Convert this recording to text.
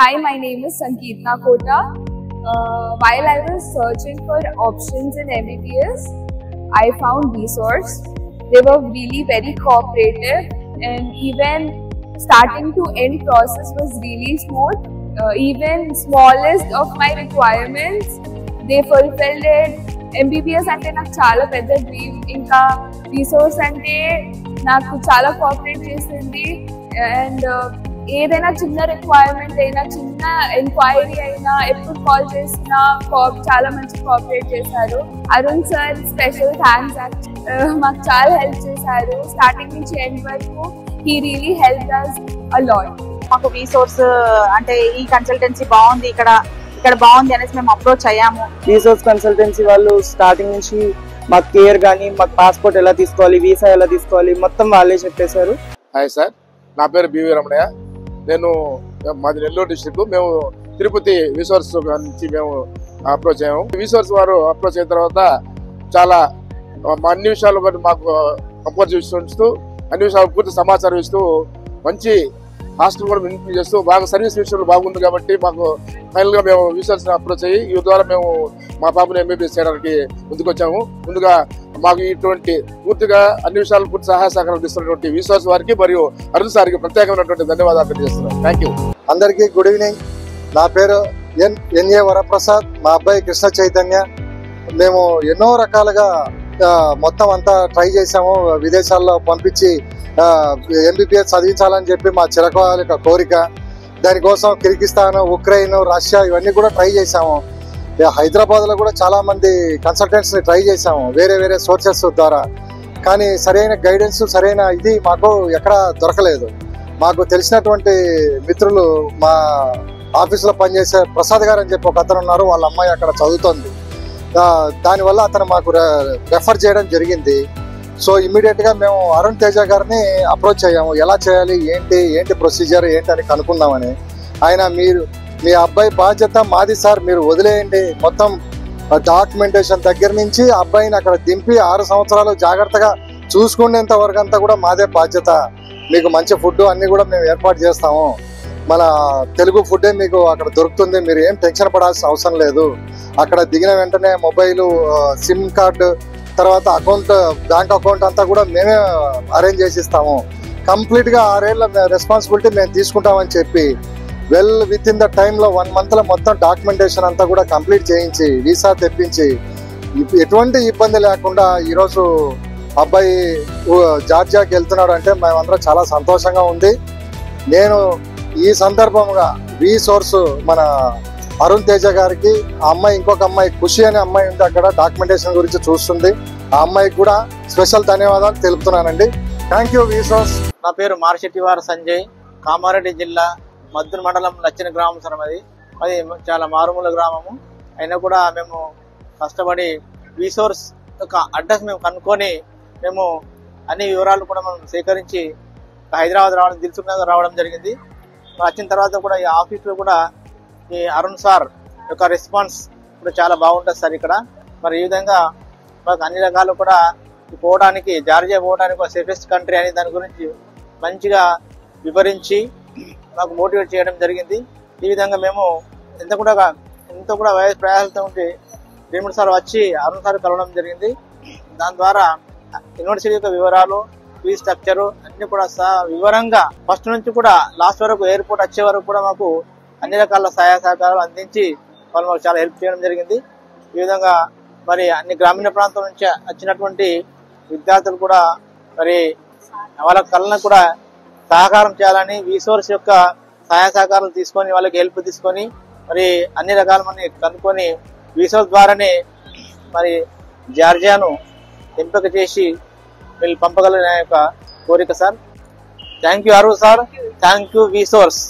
Hi, my name is Sankeetna Kota. While I was searching for options in MBBS, I found Vsource. They were really very cooperative, and even starting to end process was really smooth. Even smallest of my requirements, they fulfilled it. MBBS ante నాకు చాలా పెద్ద dream. ఇంకా Vsource అంటే నాకు చాలా cooperate చేసింది. And ఏదైనా చిన్న రిక్వైర్మెంట్ అయినా, చిన్న ఎంక్వైరీ అయినా, ఎప్పుడు కాల్ చేసినా చాలా మంచి కోఆపరేట్ చేశారు. Arun sir special thanks. మాకు చాలా హెల్ప్ చేశారు స్టార్టింగ్ నుంచి ఎండ్ వరకు. He really help us a lot. మాకు Vsource అంటే ఈ కన్సల్టెన్సీ బాగుంది, ఇక్కడ బాగుంది అనేసి మేము అప్రోచ్ అయ్యాము. Vsource కన్సల్టెన్సీ వాళ్ళు స్టార్టింగ్ నుంచి మాకు కేర్ కానీ, మాకు పాస్పోర్ట్ ఎలా తీసుకోవాలి, వీసా ఎలా తీసుకోవాలి, మొత్తం వాళ్ళే చెప్పేశారు. హాయ్ సార్, నా పేరు బివి రమణయ్య. నేను మాది నెల్లూరు డిస్ట్రిక్ట్. మేము తిరుపతి Vsource నుంచి మేము అప్రోచ్ అయ్యాము. Vsource వారు అప్రోచ్ అయిన తర్వాత చాలా అన్ని విషయాలు మాకు కంపోజ్ చేస్తూ, అన్ని విషయాలు పూర్తి సమాచారం ఇస్తూ, మంచి హాస్టల్ కూడా మెయింటైన్ చేస్తూ, బాగా సర్వీస్ విషయంలో బాగుంది కాబట్టి మాకు ఫైనల్ గా మేము Vsource అప్రోచ్ అయ్యి ఈ ద్వారా మేము మా పాపని MBBS చేయడానికి ముందుకు వచ్చాము. ముందుగా మాకు ఇటువంటి పూర్తిగా అన్ని విషయాలు పూర్తి సహాయ సహకారాలు ఇస్తున్నటువంటి Vsource వారికి మరియు అరుణ్ సార్కి ప్రత్యేకమైనటువంటి ధన్యవాదాలు తెలియజేస్తున్నాం. Thank you. అందరికీ గుడ్ ఈవినింగ్. నా పేరు ఎన్ఏ వరప్రసాద్. మా అబ్బాయి కృష్ణ చైతన్య. మేము ఎన్నో రకాలుగా మొత్తం అంతా ట్రై చేసాము. విదేశాల్లో పంపించి MBBS చదివించాలని చెప్పి మా చిరకాల కోరిక. దానికోసం కిర్గిస్తాన్, ఉక్రెయిన్, రష్యా ఇవన్నీ కూడా ట్రై చేసాము. హైదరాబాద్ లో కూడా చాలా మంది కన్సల్టెంట్స్ ని ట్రై చేసాము వేరే వేరే సోర్సెస్ ద్వారా. కానీ సరైన గైడెన్స్, సరైన ఇది మాకు ఎక్కడ దొరకలేదు. మాకు తెలిసినటువంటి మిత్రులు మా ఆఫీసులో పనిచేసే ప్రసాద్ గారు అని చెప్పి ఒక అతను ఉన్నారు. వాళ్ళ అమ్మాయి అక్కడ చదువుతోంది. దానివల్ల అతను మాకు రెఫర్ చేయడం జరిగింది. సో ఇమ్మీడియట్ గా మేము అరుణ్ తేజ గారిని అప్రోచ్ అయ్యాము. ఎలా చేయాలి, ఏంటి ప్రొసీజర్ ఏంటి అని కనుక్కుందామని. ఆయన మీ అబ్బాయి బాధ్యత మాది సార్, మీరు వదిలేయండి. మొత్తం డాక్యుమెంటేషన్ దగ్గర నుంచి అబ్బాయిని అక్కడ దింపి 6 సంవత్సరాలు జాగ్రత్తగా చూసుకునేంత వరకు అంతా కూడా మాదే బాధ్యత. మీకు మంచి ఫుడ్ అన్ని కూడా మేము ఏర్పాటు చేస్తాము. మన తెలుగు ఫుడ్డే మీకు అక్కడ దొరుకుతుంది. మీరు ఏం టెన్షన్ పడాల్సిన అవసరం లేదు. అక్కడ దిగిన వెంటనే మొబైల్, సిమ్ కార్డు, తర్వాత బ్యాంక్ అకౌంట్ అంతా కూడా మేమే అరేంజ్ చేసి ఇస్తాము. కంప్లీట్ గా 6 ఏళ్ల రెస్పాన్సిబిలిటీ మేము తీసుకుంటామని చెప్పి విత్ ఇన్ ద టైంలో 1 month లో మొత్తం డాక్యుమెంటేషన్ అంతా కూడా కంప్లీట్ చేయించి, వీసా తెప్పించి, ఎటువంటి ఇబ్బంది లేకుండా ఈరోజు అబ్బాయి జార్జియాకి వెళ్తున్నాడు అంటే మేమందరం చాలా సంతోషంగా ఉంది. నేను ఈ సందర్భంగా Vsource మన అరుణ్ తేజ గారికి, ఆ అమ్మాయి ఇంకొక అమ్మాయి ఖుషి అనే అమ్మాయి ఉంది, అక్కడ డాక్యుమెంటేషన్ గురించి చూస్తుంది. ఆ అమ్మాయికి కూడా స్పెషల్ ధన్యవాదాలు తెలుపుతున్నానండి. Thank you Vsource. నా పేరు మార్షెట్టివార్ సంజయ్. కామారెడ్డి జిల్లా మద్దూరు మండలం లచ్చిన గ్రామం సార్. అది చాలా మారుమూల గ్రామము. అయినా కూడా మేము కష్టపడి Vsource యొక్క అడ్రస్ మేము కనుక్కొని మేము అన్ని వివరాలు కూడా మనం సేకరించి హైదరాబాద్ రావడం జరిగింది. వచ్చిన తర్వాత కూడా ఈ ఆఫీస్లో కూడా ఈ అరుణ్ సార్ యొక్క రెస్పాన్స్ కూడా చాలా బాగుంటుంది సార్ ఇక్కడ. మరి ఈ విధంగా మాకు అన్ని రకాలు కూడా జార్జియా పోవడానికి ఒక సేఫెస్ట్ కంట్రీ అని దాని గురించి మంచిగా వివరించి మాకు మోటివేట్ చేయడం జరిగింది. ఈ విధంగా మేము ఎంత కూడా ప్రయాసాలతో ఉండి భీముడు సార్ వచ్చి అరుణ్ సార్ కలవడం జరిగింది. దాని ద్వారా యూనివర్సిటీ యొక్క వివరాలు, ఫీజ్ స్ట్రక్చరు అన్ని కూడా వివరంగా ఫస్ట్ నుంచి కూడా లాస్ట్ వరకు, ఎయిర్పోర్ట్ వచ్చే వరకు కూడా మాకు అన్ని రకాల సహాయ సహకారాలు అందించి వాళ్ళు మాకు చాలా హెల్ప్ చేయడం జరిగింది. ఈ విధంగా మరి అన్ని గ్రామీణ ప్రాంతం నుంచి వచ్చినటువంటి విద్యార్థులు కూడా మరి వాళ్ళ కళను కూడా సహకారం చేయాలని Vsource యొక్క సహాయ సహకారాలు తీసుకొని, వాళ్ళకి హెల్ప్ తీసుకొని మరి అన్ని రకాల మంది కనుక్కొని Vsource ద్వారానే మరి జార్జియాను ఎంపిక చేసి వీళ్ళు పంపగలనే యొక్క కోరిక sir. Thank you Arun sir. Thank you Vsource.